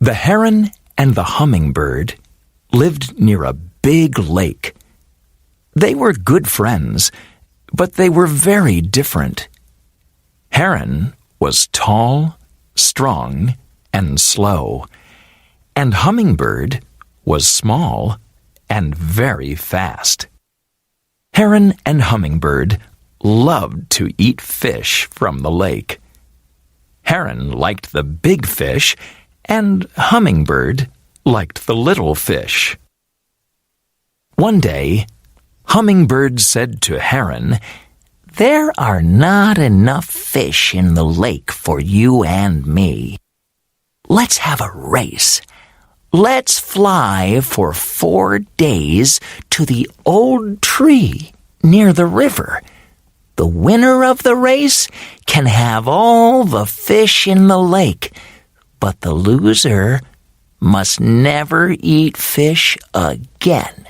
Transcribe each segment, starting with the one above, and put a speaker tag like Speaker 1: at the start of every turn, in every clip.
Speaker 1: The heron and the hummingbird lived near a big lake. They were good friends, but they were very different. Heron was tall, strong, and slow, and Hummingbird was small and very fast. Heron and Hummingbird loved to eat fish from the lake. Heron liked the big fish, and Hummingbird liked the little fish. One day, Hummingbird said to Heron, "There are not enough fish in the lake for you and me. Let's have a race. Let's fly for 4 days to the old tree near the river. The winner of the race can have all the fish in the lake, but the loser must never eat fish again."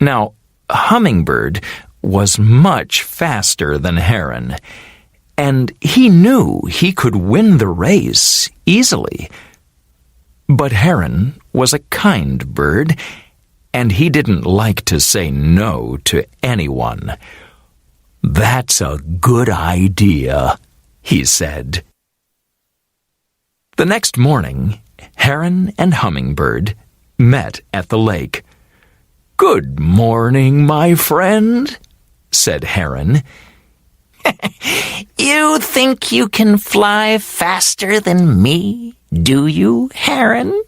Speaker 1: Now, Hummingbird was much faster than Heron, and he knew he could win the race easily. But Heron was a kind bird, and he didn't like to say no to anyone. "That's a good idea," he said. The next morning, Heron and Hummingbird met at the lake. "Good morning, my friend," said Heron. "You think you can fly faster than me, do you, Heron?"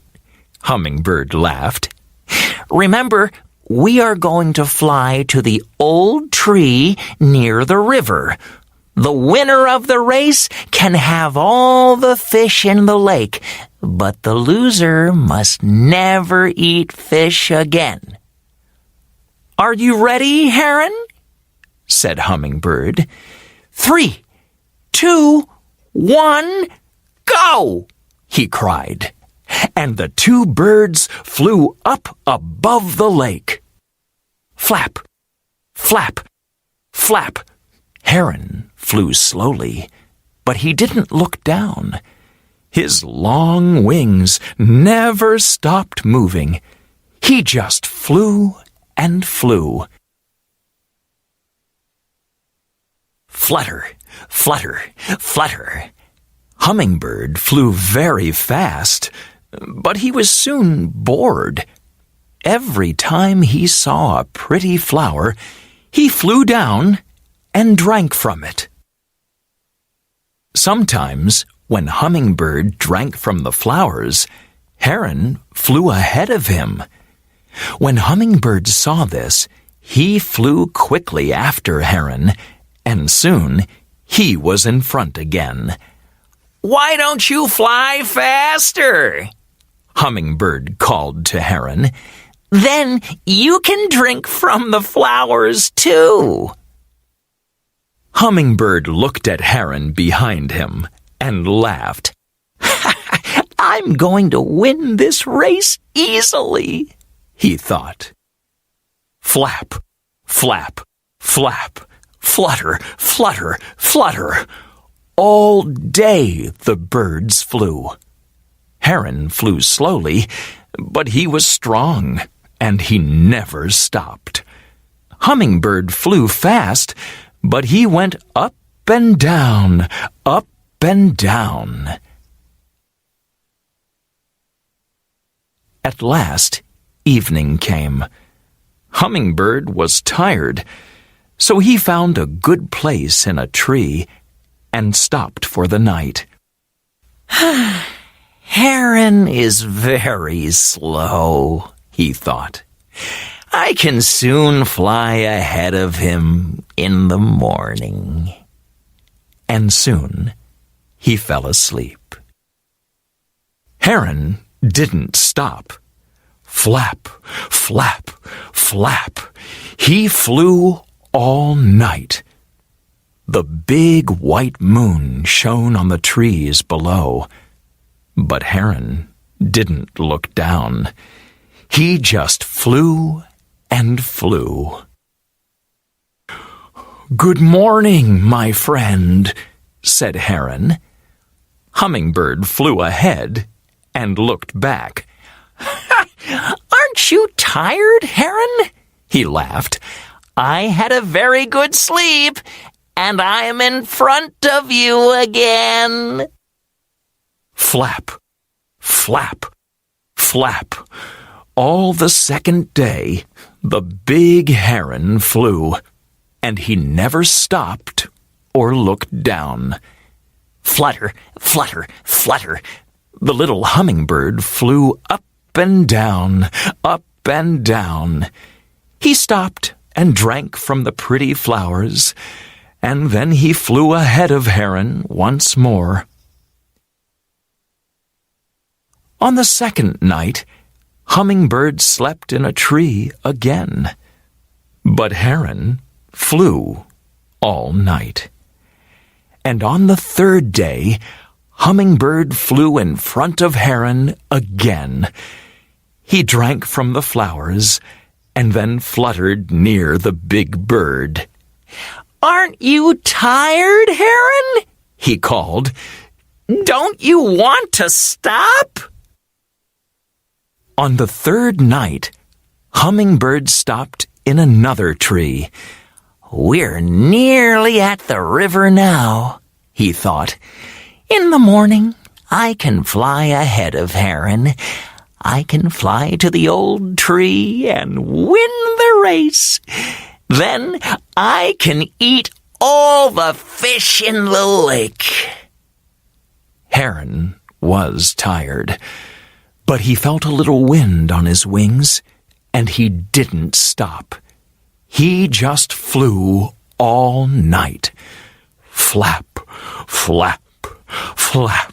Speaker 1: Hummingbird laughed. "Remember, we are going to fly to the old tree near the river. The winner of the race can have all the fish in the lake, but the loser must never eat fish again." "Are you ready, Heron?" said Hummingbird. 3, 2, 1, go! he cried, and the two birds flew up above the lake. Flap, flap, flap. Heron flew slowly, but he didn't look down. His long wings never stopped moving. He just flew and flew. Flutter, flutter, flutter. Hummingbird flew very fast, but he was soon bored. Every time he saw a pretty flower, he flew down and drank from it. Sometimes, when Hummingbird drank from the flowers, Heron flew ahead of him. When Hummingbird saw this, he flew quickly after Heron, and soon he was in front again. "Why don't you fly faster?" Hummingbird called to Heron. "Then you can drink from the flowers too." Hummingbird looked at Heron behind him and laughed. "I'm going to win this race easily," he thought. Flap, flap, flap, flutter, flutter, flutter. All day the birds flew. Heron flew slowly, but he was strong, and he never stopped. Hummingbird flew fast, but he went up and down, up and down. At last, evening came. Hummingbird was tired, so he found a good place in a tree and stopped for the night. "Heron is very slow," he thought. "I can soon fly ahead of him in the morning." And soon he fell asleep. Heron didn't stop. Flap, flap, flap. He flew all night. The big white moon shone on the trees below, but Heron didn't look down. He just flew and flew. "Good morning, my friend," said Heron. Hummingbird flew ahead and looked back. "Aren't you tired, Heron?" he laughed. "I had a very good sleep, and I am in front of you again." Flap, flap, flap. All the second day, the big heron flew, and he never stopped or looked down. Flutter, flutter, flutter. The little hummingbird flew up and down, up and down. He stopped and drank from the pretty flowers, and then he flew ahead of Heron once more. On the second night, Hummingbird slept in a tree again, but Heron flew all night. And on the third day, Hummingbird flew in front of Heron again. He drank from the flowers and then fluttered near the big bird. "Aren't you tired, Heron?" he called. "Don't you want to stop?" On the third night, Hummingbird stopped in another tree. "We're nearly at the river now," he thought. "In the morning, I can fly ahead of Heron. I can fly to the old tree and win the race. Then I can eat all the fish in the lake." Heron was tired, but he felt a little wind on his wings, and he didn't stop. He just flew all night. Flap, flap, flap.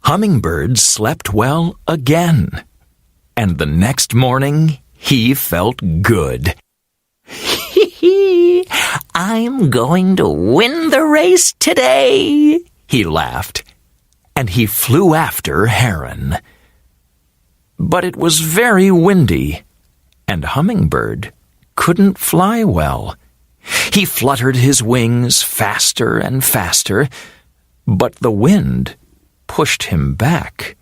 Speaker 1: Hummingbird slept well again, and the next morning he felt good. "Hee-hee, I'm going to win the race today," he laughed, and he flew after Heron. But it was very windy, and Hummingbird couldn't fly well. He fluttered his wings faster and faster, but the wind pushed him back.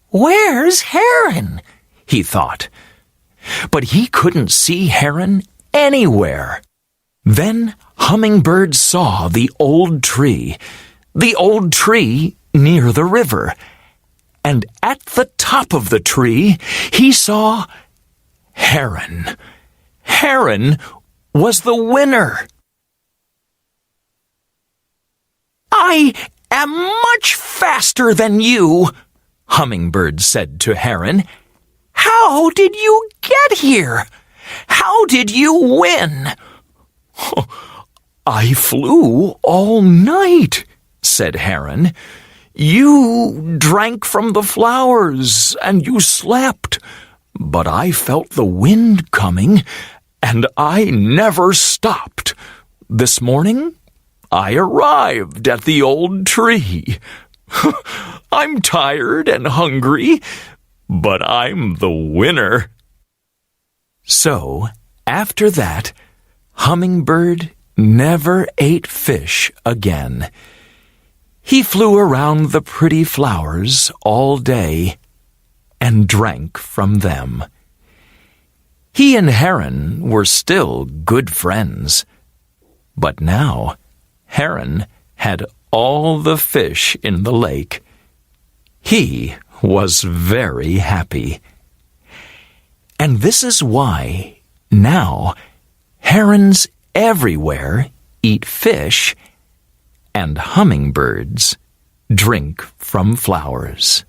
Speaker 1: "Where's Heron?" he thought. But he couldn't see Heron anywhere. Then Hummingbird saw the old tree near the river. And at the top of the tree, he saw Heron. Heron was the winner. "I am much faster than you," Hummingbird said to Heron. "How did you get here? How did you win?" "I flew all night," said Heron. "You drank from the flowers and you slept, but I felt the wind coming and I never stopped. This morning I arrived at the old tree. I'm tired and hungry, but I'm the winner." So, after that, Hummingbird never ate fish again. He flew around the pretty flowers all day and drank from them. He and Heron were still good friends, but now Heron had all the fish in the lake. He was very happy. And this is why now herons everywhere eat fish, and hummingbirds drink from flowers.